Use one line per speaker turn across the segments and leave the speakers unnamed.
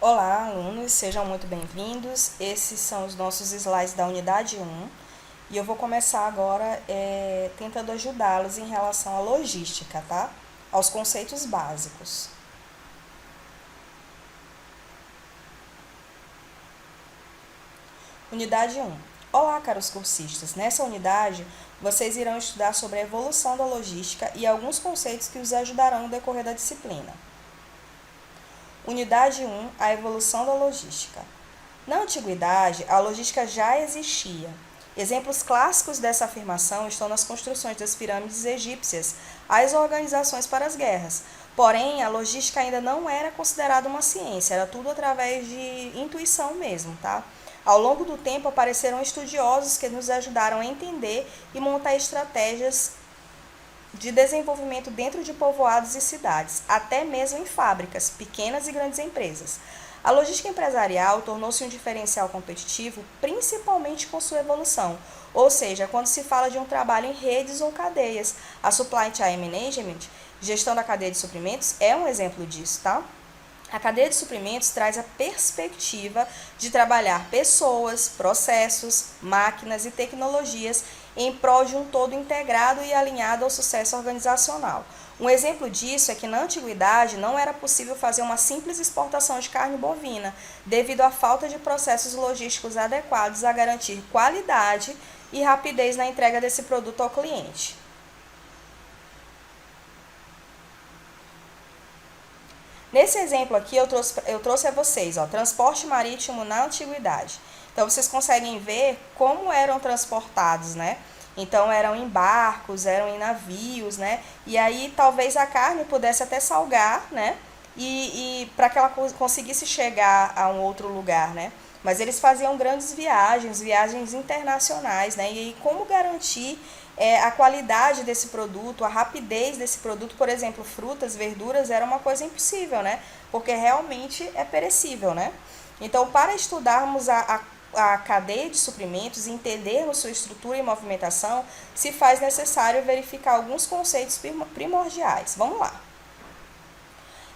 Olá, alunos, sejam muito bem-vindos. Esses são os nossos slides da unidade 1 e eu vou começar agora tentando ajudá-los em relação à logística, tá? Aos conceitos básicos. Unidade 1. Olá, caros cursistas. Nessa unidade, vocês irão estudar sobre a evolução da logística e alguns conceitos que os ajudarão no decorrer da disciplina. Unidade 1. A evolução da logística. Na antiguidade, a logística já existia. Exemplos clássicos dessa afirmação estão nas construções das pirâmides egípcias, as organizações para as guerras. Porém, a logística ainda não era considerada uma ciência, era tudo através de intuição mesmo, tá? Ao longo do tempo, apareceram estudiosos que nos ajudaram a entender e montar estratégias de desenvolvimento dentro de povoados e cidades, até mesmo em fábricas, pequenas e grandes empresas. A logística empresarial tornou-se um diferencial competitivo, principalmente com sua evolução, ou seja, quando se fala de um trabalho em redes ou cadeias. A Supply Chain Management, gestão da cadeia de suprimentos, é um exemplo disso, tá? A cadeia de suprimentos traz a perspectiva de trabalhar pessoas, processos, máquinas e tecnologias em prol de um todo integrado e alinhado ao sucesso organizacional. Um exemplo disso é que na antiguidade não era possível fazer uma simples exportação de carne bovina, devido à falta de processos logísticos adequados a garantir qualidade e rapidez na entrega desse produto ao cliente. Nesse exemplo aqui, eu trouxe a vocês, transporte marítimo na antiguidade. Então, vocês conseguem ver como eram transportados, né? Então, eram em barcos, eram em navios, né? E aí, talvez a carne pudesse até salgar, né? E para que ela conseguisse chegar a um outro lugar, né? Mas eles faziam grandes viagens internacionais, né? E aí, como garantir a qualidade desse produto, a rapidez desse produto? Por exemplo, frutas, verduras, era uma coisa impossível, né? Porque realmente é perecível, né? Então, para estudarmos a cadeia de suprimentos e entendermos sua estrutura e movimentação, se faz necessário verificar alguns conceitos primordiais. Vamos lá.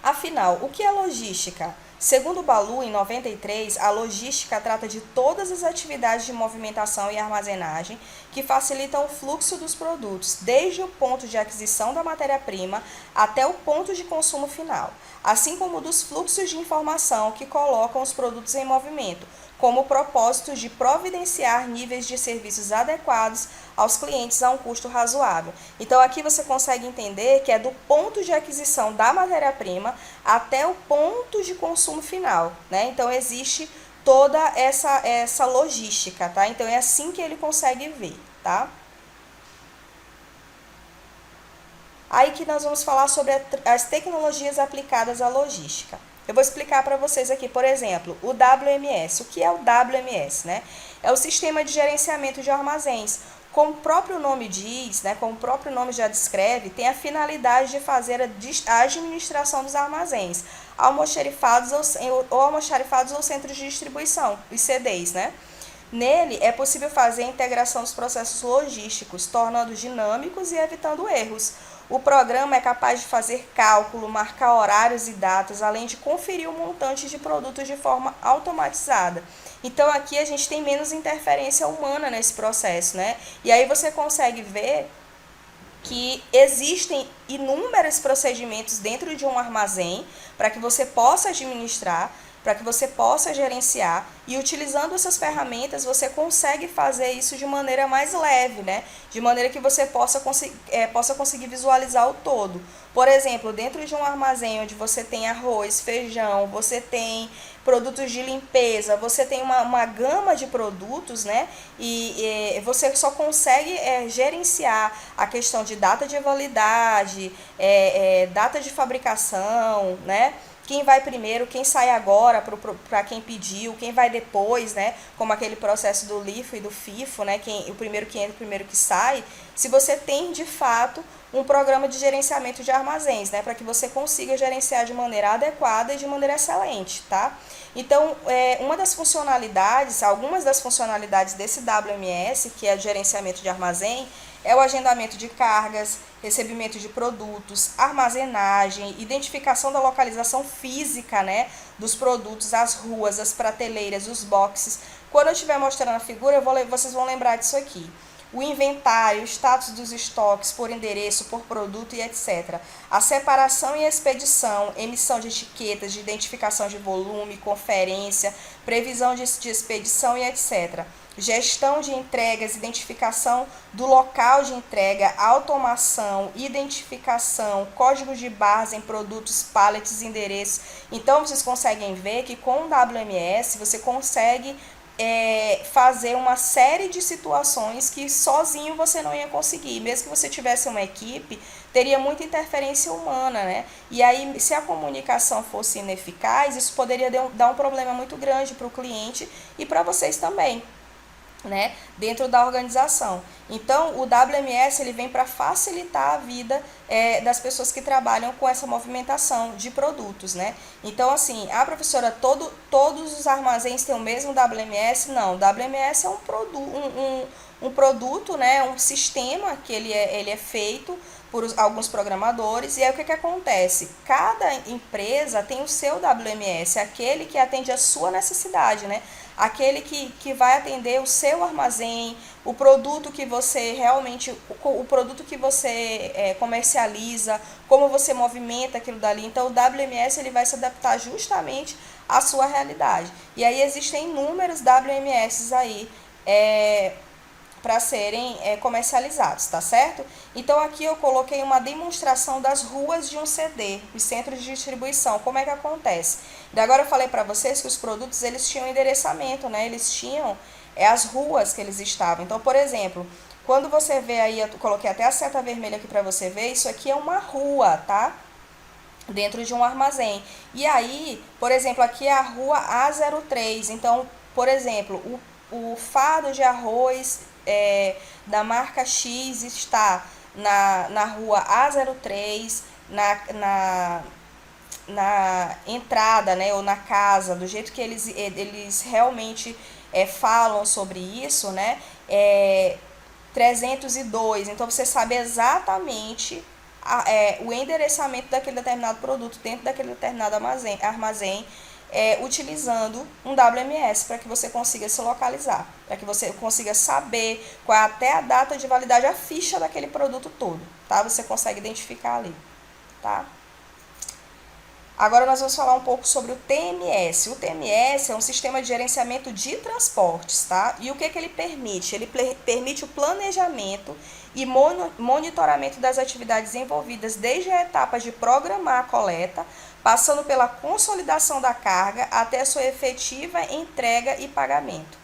Afinal, o que é logística? Segundo Balu, em 93, a logística trata de todas as atividades de movimentação e armazenagem que facilitam o fluxo dos produtos, desde o ponto de aquisição da matéria-prima até o ponto de consumo final, assim como dos fluxos de informação que colocam os produtos em movimento, como o propósito de providenciar níveis de serviços adequados aos clientes a um custo razoável. Então, aqui você consegue entender que é do ponto de aquisição da matéria-prima até o ponto de consumo final, né? Então, existe toda essa logística, tá? Então, é assim que ele consegue ver, tá? Aí que nós vamos falar sobre as tecnologias aplicadas à logística. Eu vou explicar para vocês aqui, por exemplo, o WMS. O que é o WMS, né? É o Sistema de Gerenciamento de Armazéns. Como o próprio nome diz, né, como o próprio nome já descreve, tem a finalidade de fazer a administração dos armazéns, almoxarifados ou centros de distribuição, os CDs, né? Nele, é possível fazer a integração dos processos logísticos, tornando dinâmicos e evitando erros. O programa é capaz de fazer cálculo, marcar horários e datas, além de conferir o montante de produtos de forma automatizada. Então, aqui a gente tem menos interferência humana nesse processo, né? E aí você consegue ver que existem inúmeros procedimentos dentro de um armazém para que você possa administrar, para que você possa gerenciar, e utilizando essas ferramentas você consegue fazer isso de maneira mais leve, né? De maneira que você possa conseguir visualizar o todo. Por exemplo, dentro de um armazém onde você tem arroz, feijão, você tem produtos de limpeza, você tem uma gama de produtos, né? E você só consegue gerenciar a questão de data de validade, data de fabricação, né? Quem vai primeiro, quem sai agora para quem pediu, quem vai depois, né? Como aquele processo do LIFO e do FIFO, né? O primeiro que entra, o primeiro que sai. Se você tem, de fato, um programa de gerenciamento de armazéns, né? Para que você consiga gerenciar de maneira adequada e de maneira excelente, tá? Então, algumas das funcionalidades desse WMS, que é o gerenciamento de armazém, é o agendamento de cargas, recebimento de produtos, armazenagem, identificação da localização física, né, dos produtos, as ruas, as prateleiras, os boxes. Quando eu estiver mostrando a figura, vocês vão lembrar disso aqui. O inventário, o status dos estoques por endereço, por produto e etc. A separação e expedição, emissão de etiquetas, de identificação de volume, conferência, previsão de expedição e etc. Gestão de entregas, identificação do local de entrega, automação, identificação, código de barras em produtos, pallets, endereços. Então, vocês conseguem ver que com o WMS você consegue fazer uma série de situações que sozinho você não ia conseguir. Mesmo que você tivesse uma equipe, teria muita interferência humana, né? E aí, se a comunicação fosse ineficaz, isso poderia dar um problema muito grande para o cliente e para vocês também, né, dentro da organização. Então, o WMS ele vem para facilitar a vida das pessoas que trabalham com essa movimentação de produtos, né? Então, assim, a professora, todos os armazéns têm o mesmo WMS? Não, o WMS é um produto, né, um sistema que ele é feito por alguns programadores, e aí o que acontece? Cada empresa tem o seu WMS, aquele que atende a sua necessidade, né? Aquele que vai atender o seu armazém, o produto que você realmente, o produto que você comercializa, como você movimenta aquilo dali. Então, o WMS ele vai se adaptar justamente à sua realidade. E aí existem inúmeros WMS aí, para serem comercializados, tá certo? Então aqui eu coloquei uma demonstração das ruas de um CD, os centros de distribuição, como é que acontece. E agora eu falei para vocês que os produtos eles tinham endereçamento, né? Eles tinham as ruas que eles estavam. Então, por exemplo, quando você vê aí, eu coloquei até a seta vermelha aqui para você ver, isso aqui é uma rua, tá? Dentro de um armazém. E aí, por exemplo, aqui é a rua A03. Então, por exemplo, o fardo de arroz da marca X está na rua A03, na entrada, né, ou na casa, do jeito que eles realmente falam sobre isso, né, 302. Então, você sabe exatamente o endereçamento daquele determinado produto dentro daquele determinado armazém, utilizando um WMS para que você consiga se localizar, para que você consiga saber qual é até a data de validade, a ficha daquele produto todo, tá? Você consegue identificar ali, tá? Agora nós vamos falar um pouco sobre o TMS. O TMS é um sistema de gerenciamento de transportes, tá? E o que ele permite? Ele permite o planejamento e monitoramento das atividades envolvidas desde a etapa de programar a coleta, passando pela consolidação da carga até a sua efetiva entrega e pagamento.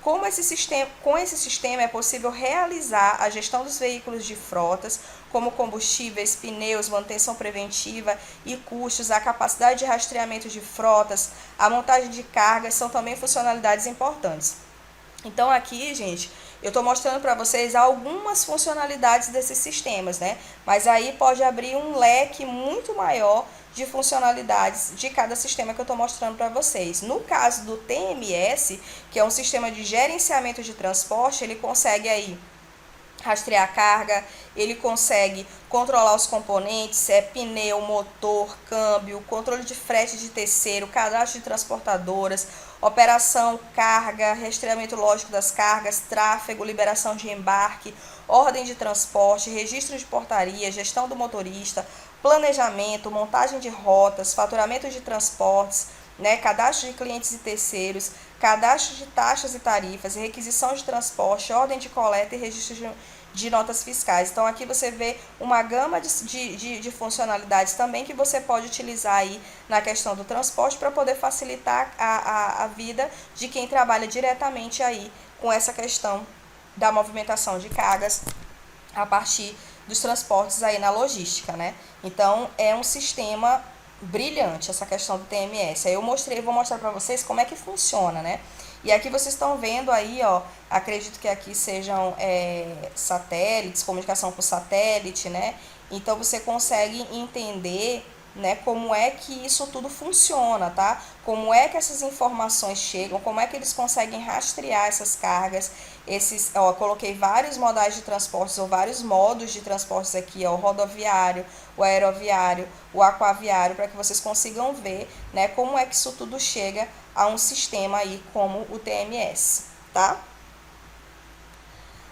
Com esse sistema é possível realizar a gestão dos veículos de frotas, como combustíveis, pneus, manutenção preventiva e custos, a capacidade de rastreamento de frotas, a montagem de cargas, são também funcionalidades importantes. Então aqui, gente, eu estou mostrando para vocês algumas funcionalidades desses sistemas, né? Mas aí pode abrir um leque muito maior de funcionalidades de cada sistema que eu estou mostrando para vocês. No caso do TMS, que é um sistema de gerenciamento de transporte, ele consegue aí rastrear a carga, ele consegue controlar os componentes, pneu, motor, câmbio, controle de frete de terceiro, cadastro de transportadoras, operação, carga, rastreamento lógico das cargas, tráfego, liberação de embarque, ordem de transporte, registro de portaria, gestão do motorista, planejamento, montagem de rotas, faturamento de transportes, né, cadastro de clientes e terceiros, cadastro de taxas e tarifas, requisição de transporte, ordem de coleta e registro de notas fiscais. Então, aqui você vê uma gama de funcionalidades também que você pode utilizar aí na questão do transporte para poder facilitar a vida de quem trabalha diretamente aí com essa questão da movimentação de cargas a partir dos transportes aí na logística, né? Então, é um sistema brilhante essa questão do TMS. Aí vou mostrar para vocês como é que funciona, né? E aqui vocês estão vendo aí, ó, acredito que aqui sejam satélites, comunicação por satélite, né? Então, você consegue entender, né, como é que isso tudo funciona, tá? Como é que essas informações chegam, como é que eles conseguem rastrear essas cargas Coloquei vários modais de transportes ou vários modos de transportes aqui, ó, o rodoviário, o aeroviário, o aquaviário, para que vocês consigam ver, né, como é que isso tudo chega a um sistema aí como o TMS, tá?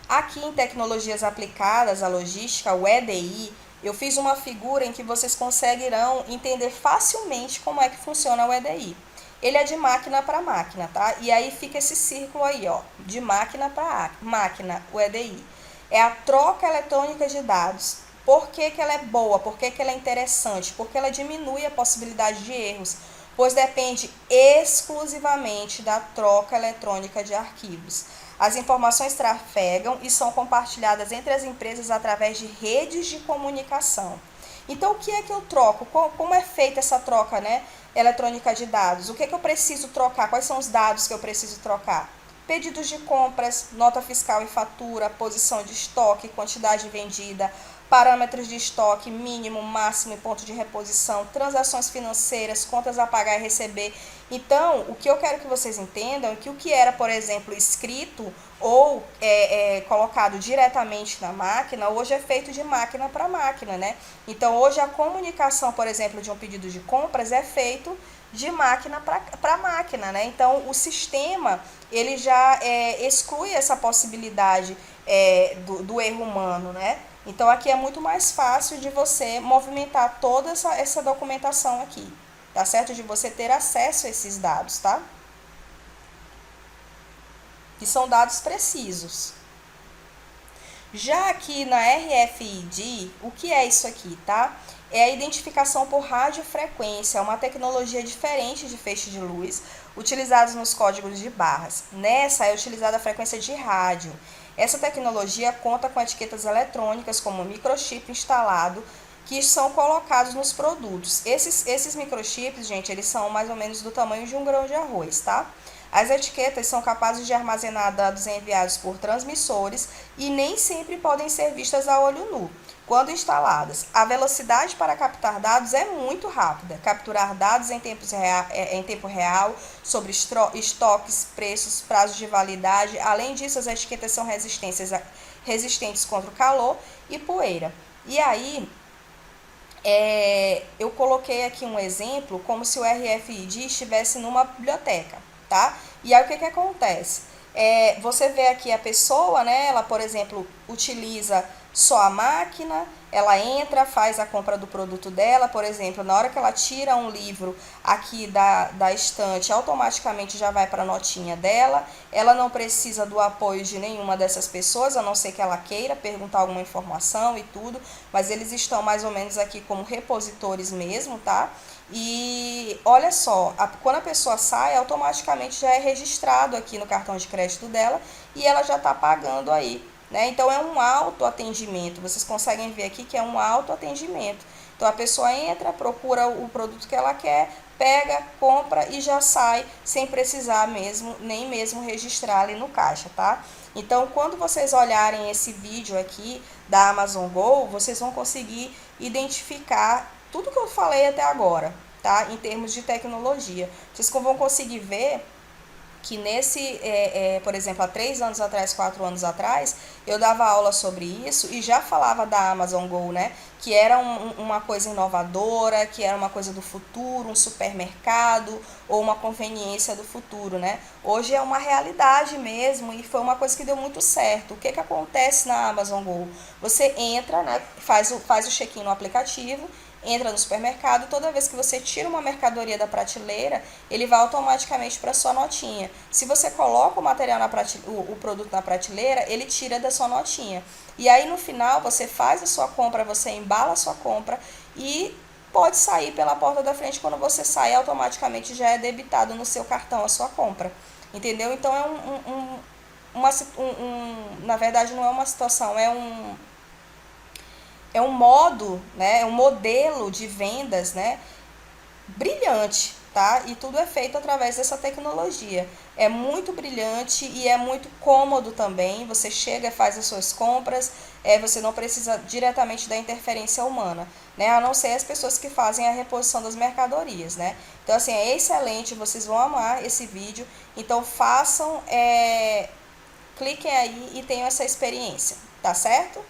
Aqui em Tecnologias Aplicadas à Logística, o EDI, eu fiz uma figura em que vocês conseguirão entender facilmente como é que funciona o EDI. Ele é de máquina para máquina, tá? E aí fica esse círculo aí, ó, de máquina para máquina, o EDI. É a troca eletrônica de dados. Por que que ela é boa? Por que que ela é interessante? Porque ela diminui a possibilidade de erros, pois depende exclusivamente da troca eletrônica de arquivos. As informações trafegam e são compartilhadas entre as empresas através de redes de comunicação. Então, o que é que eu troco? Como é feita essa troca, né, eletrônica de dados? O que é que eu preciso trocar? Quais são os dados que eu preciso trocar? Pedidos de compras, nota fiscal e fatura, posição de estoque, quantidade vendida, parâmetros de estoque, mínimo, máximo e ponto de reposição, transações financeiras, contas a pagar e receber. Então, o que eu quero que vocês entendam é que o que era, por exemplo, escrito ou colocado diretamente na máquina, hoje é feito de máquina para máquina, né? Então, hoje a comunicação, por exemplo, de um pedido de compras é feito de máquina para máquina, né? Então, o sistema, ele já exclui essa possibilidade do erro humano, né? Então, aqui é muito mais fácil de você movimentar toda essa documentação aqui, tá certo? De você ter acesso a esses dados, tá? Que são dados precisos. Já aqui na RFID, o que é isso aqui, tá? É a identificação por radiofrequência, é uma tecnologia diferente de feixe de luz, utilizados nos códigos de barras. Nessa é utilizada a frequência de rádio. Essa tecnologia conta com etiquetas eletrônicas como microchip instalado, que são colocados nos produtos. Esses microchips, gente, eles são mais ou menos do tamanho de um grão de arroz, tá? As etiquetas são capazes de armazenar dados enviados por transmissores e nem sempre podem ser vistas a olho nu. Quando instaladas, a velocidade para captar dados é muito rápida. Capturar dados em tempo real sobre estoques, preços, prazos de validade. Além disso, as etiquetas são resistentes contra o calor e poeira. E aí, eu coloquei aqui um exemplo como se o RFID estivesse numa biblioteca, tá? E aí o que que acontece? Você vê aqui a pessoa, né? Ela, por exemplo, utiliza só a máquina, ela entra, faz a compra do produto dela, por exemplo, na hora que ela tira um livro aqui da estante, automaticamente já vai para a notinha dela, ela não precisa do apoio de nenhuma dessas pessoas, a não ser que ela queira perguntar alguma informação e tudo, mas eles estão mais ou menos aqui como repositores mesmo, tá? E olha só, quando a pessoa sai, automaticamente já é registrado aqui no cartão de crédito dela e ela já está pagando aí, né? Então é um autoatendimento, vocês conseguem ver aqui que é um autoatendimento. Então a pessoa entra, procura o produto que ela quer, pega, compra e já sai sem precisar nem mesmo registrar ali no caixa, tá? Então quando vocês olharem esse vídeo aqui da Amazon Go, vocês vão conseguir identificar tudo que eu falei até agora, tá? Em termos de tecnologia. Vocês vão conseguir ver que por exemplo, há 3 anos atrás, 4 anos atrás, eu dava aula sobre isso e já falava da Amazon Go, né? Que era uma coisa inovadora, que era uma coisa do futuro, um supermercado ou uma conveniência do futuro, né? Hoje é uma realidade mesmo e foi uma coisa que deu muito certo. O que que acontece na Amazon Go? Você entra, né? Faz o check-in no aplicativo, entra no supermercado, toda vez que você tira uma mercadoria da prateleira, ele vai automaticamente para sua notinha. Se você coloca o material o produto na prateleira, ele tira da sua notinha. E aí no final você faz a sua compra, você embala a sua compra e pode sair pela porta da frente. Quando você sai, automaticamente já é debitado no seu cartão a sua compra. Entendeu? Então na verdade não é uma situação, é um modo, né, é um modelo de vendas, né, brilhante, tá? E tudo é feito através dessa tecnologia. É muito brilhante e é muito cômodo também. Você chega e faz as suas compras, você não precisa diretamente da interferência humana, né? A não ser as pessoas que fazem a reposição das mercadorias, né? Então, assim, é excelente, vocês vão amar esse vídeo. Então, façam cliquem aí e tenham essa experiência, tá certo?